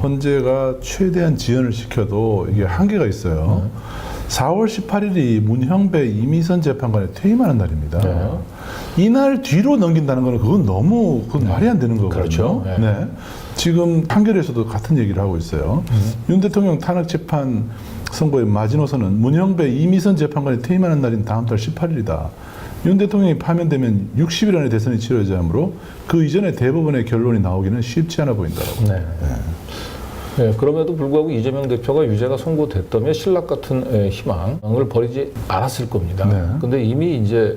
헌재가 최대한 지연을 시켜도 이게 한계가 있어요. 4월 18일이 문형배 이미선 재판관이 퇴임하는 날입니다. 이날 뒤로 넘긴다는 거는 그건 말이 안 되는 거거든요. 그렇죠. 네. 지금 판결에서도 같은 얘기를 하고 있어요. 윤 대통령 탄핵 재판 선고의 마지노선은 문형배 이미선 재판관이 퇴임하는 날인 다음 달 18일이다. 윤 대통령이 파면되면 60일 안에 대선이 치러져야 하므로 그 이전에 대법원의 결론이 나오기는 쉽지 않아 보인다라고. 네. 네, 그럼에도 불구하고 이재명 대표가 유죄가 선고됐다면 신락 같은 희망을 버리지 않았을 겁니다. 근데 이미 이제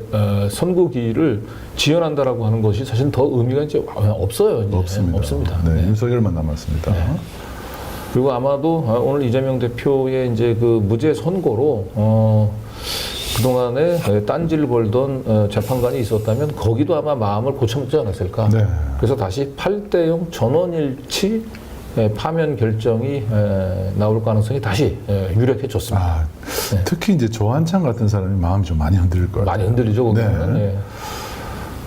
선고기일을 지연한다라고 하는 것이 사실 더 의미가 이제 없어요. 이제. 없습니다. 네, 윤석열만 남았습니다. 그리고 아마도 오늘 이재명 대표의 이제 그 무죄 선고로 그동안에 딴지를 벌던 재판관이 있었다면 거기도 아마 마음을 고쳐먹지 않았을까. 그래서 다시 8대0 전원일치 파면 결정이 나올 가능성이 다시 유력해졌습니다. 특히 이제 조한창 같은 사람이 마음이 좀 많이 흔들릴 거예요. 많이 흔들리죠, 거기는.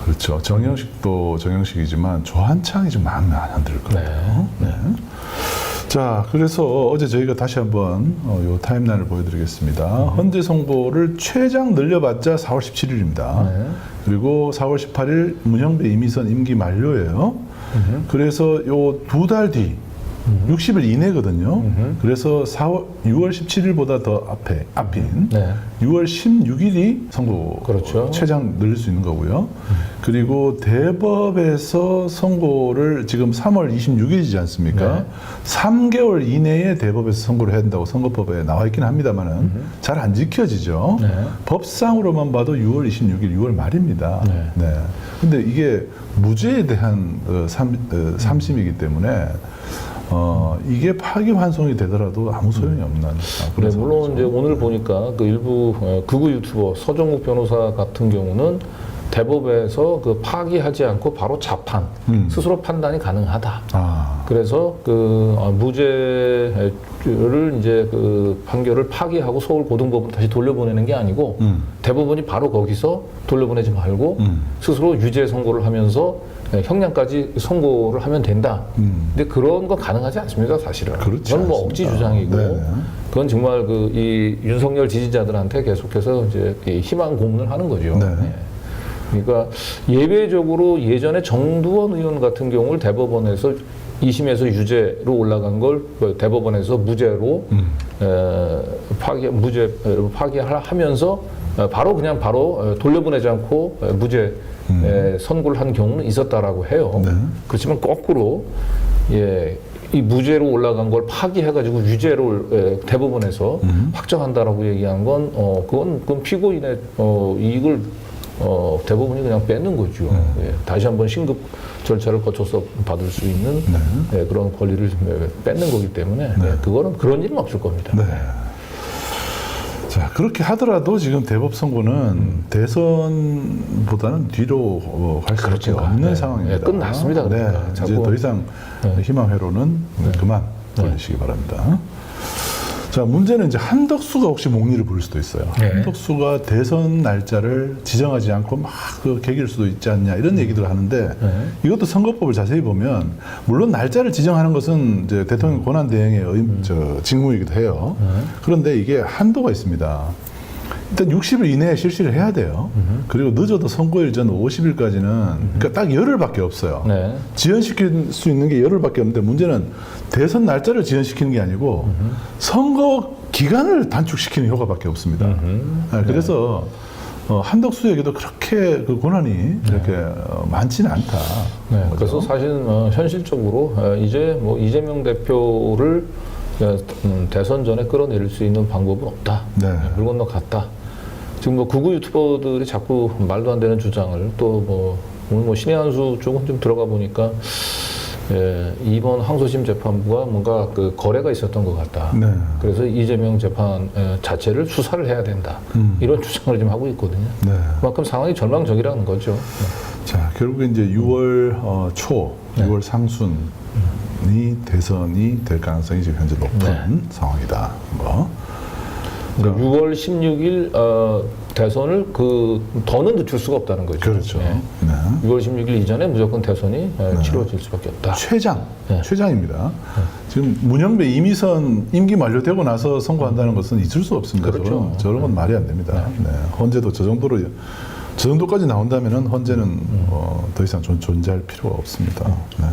그렇죠. 정영식도 정영식이지만 조한창이 좀 마음이 안 흔들릴 거예요. 자, 그래서 어제 저희가 다시 한번 요 타임라인을 보여드리겠습니다. 헌재 선고를 최장 늘려봤자 4월 17일입니다. 그리고 4월 18일 문형배 이미선 임기 만료예요. 그래서 요 2달 뒤 60일 이내거든요. 그래서 6월 17일보다 더 앞인 6월 16일이 선고 최장 늘릴 수 있는 거고요. 그리고 대법에서 선고를 지금 3월 26일이지 않습니까? 3개월 이내에 대법에서 선고를 해야 된다고 선거법에 나와 있긴 합니다만은 잘 안 지켜지죠. 법상으로만 봐도 6월 26일, 6월 말입니다. 근데 이게 무죄에 대한 3심이기 때문에 이게 파기환송이 되더라도 아무 소용이 없는 그런 물론 이제 오늘 보니까 그 일부 극우 유튜버 서정욱 변호사 같은 경우는 대법에서 그 파기하지 않고 바로 자판 스스로 판단이 가능하다. 그래서 그 무죄를 이제 그 판결을 파기하고 서울 고등법으로 다시 돌려보내는 게 아니고 대법원이 바로 거기서 돌려보내지 말고 스스로 유죄 선고를 하면서 형량까지 선고를 하면 된다. 근데 그런 거 가능하지 않습니다, 사실은. 그건 뭐 억지 주장이고, 그건 정말 그 이 윤석열 지지자들한테 계속해서 이제 이 희망 고문을 하는 거죠. 그러니까 예외적으로 예전에 정두원 의원 같은 경우를 대법원에서 2심에서 유죄로 올라간 걸 대법원에서 무죄로 파기하면서 바로 돌려보내지 않고 무죄 선고를 한 경우는 있었다라고 해요. 그렇지만 거꾸로 이 무죄로 올라간 걸 파기해가지고 유죄로 대법원에서 확정한다라고 얘기한 건 그건 피고인의 이익을 대법원이 그냥 뺏는 거죠. 다시 한번 신급 절차를 거쳐서 받을 수 있는 그런 권리를 뺏는 거기 때문에 그거는 그런 일은 없을 겁니다. 자, 그렇게 하더라도 지금 대법 선고는 대선보다는 뒤로 갈 수밖에 없는 상황입니다. 끝났습니다. 이제 더 이상 희망 회로는 그만 돌리시기 바랍니다. 자, 문제는 이제 한덕수가 혹시 목리를 부릴 수도 있어요. 한덕수가 대선 날짜를 지정하지 않고 막 그 개길 수도 있지 않냐 이런 얘기들을 하는데 이것도 선거법을 자세히 보면 물론 날짜를 지정하는 것은 이제 대통령 권한 대행의 직무이기도 해요. 그런데 이게 한도가 있습니다. 일단 60일 이내에 실시를 해야 돼요. 그리고 늦어도 선거일 전 50일까지는 그러니까 딱 열흘밖에 없어요. 지연시킬 수 있는 게 열흘밖에 없는데 문제는 대선 날짜를 지연시키는 게 아니고 선거 기간을 단축시키는 효과밖에 없습니다. 그래서 한덕수에게도 그렇게 그 권한이 이렇게 많지는 않다. 그래서 사실 현실적으로 이제 뭐 이재명 대표를 대선 전에 끌어내릴 수 있는 방법은 없다. 물 건너 갔다. 지금 뭐 극우 유튜버들이 자꾸 말도 안 되는 주장을 또 오늘 뭐 신의 한수 쪽은 좀 들어가 보니까 이번 항소심 재판부가 뭔가 그 거래가 있었던 것 같다. 그래서 이재명 재판 자체를 수사를 해야 된다. 이런 주장을 좀 하고 있거든요. 그만큼 상황이 절망적이라는 거죠. 자, 결국에 이제 6월 초, 6월 상순 대선이 될 가능성이 지금 현재 높은 상황이다. 그러니까 6월 16일 대선을 더는 늦출 수가 없다는 거죠. 그렇죠. 네. 네. 6월 16일 이전에 무조건 대선이 치러질 수밖에 없다. 최장입니다. 지금 문영배, 이미선 임기 만료되고 나서 선거한다는 것은 있을 수 없습니다. 그렇죠. 저런 건 말이 안 됩니다. 네. 헌재도 저 정도까지 나온다면은 헌재는 더 이상 존재할 필요가 없습니다. 네.